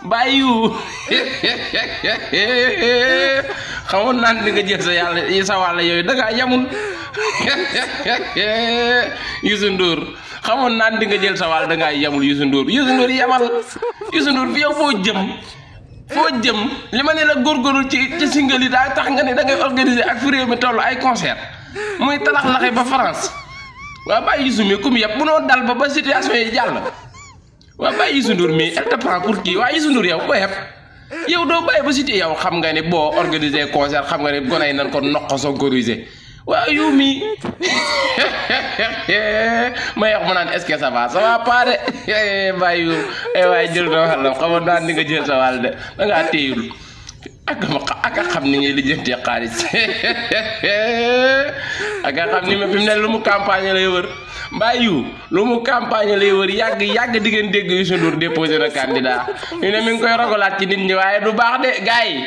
Bayu xamoon naan di nga jël sa yàlla sa wàll yooyu da ngaa yamul Youssou Ndour xamoon naan di nga jël sa wàll da ngaa yamul Youssou Ndour yamal Youssou Ndour fi yow foo jëm li ma ne la góorgóorlu ci single yi daa tax nga ne da ngay organiser ak fi réew mi toll ay concert muy talax laxe ba France waa bàyyi Youssou mi comme yëpp munoo dal ba situation yi jàll waa bàyyi Youssou Ndour mi elle te prend pour qui waa Youssou Ndour yow ko yëpp yow doo bàyyi ba cité yow xam nga ne boo organiser concert xam nga ne gone yi nan ko noq sonkorisé waa yow mi may wax mu naan est-ce que ça va pas de bàyyi waaye jël na wàllam xamoon naa ni nga jël sa wàll de da ngaa téyul ak a xam ni ngay lijjantee xaalis ak a xam ni ma fi mu ne lu mu campagne lay wër Mbayu lu mu campagne lay wër yàgg di ngeen dégg Youssou Ndour déposé na candidat ñu ne mi ngi koy rogalaat ci nit ñi waaye du baax de gars yi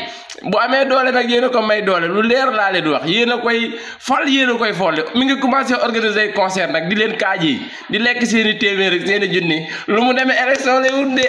bu amee doole nag yéen a ko may doole lu leer laa leen di wax yéen a koy fal yéen a koy folle mi ngi commencé organiser concert nag di leen kaaj yi di lekk seen i téeméer ak seen i junni lu mu demee élection lay wut de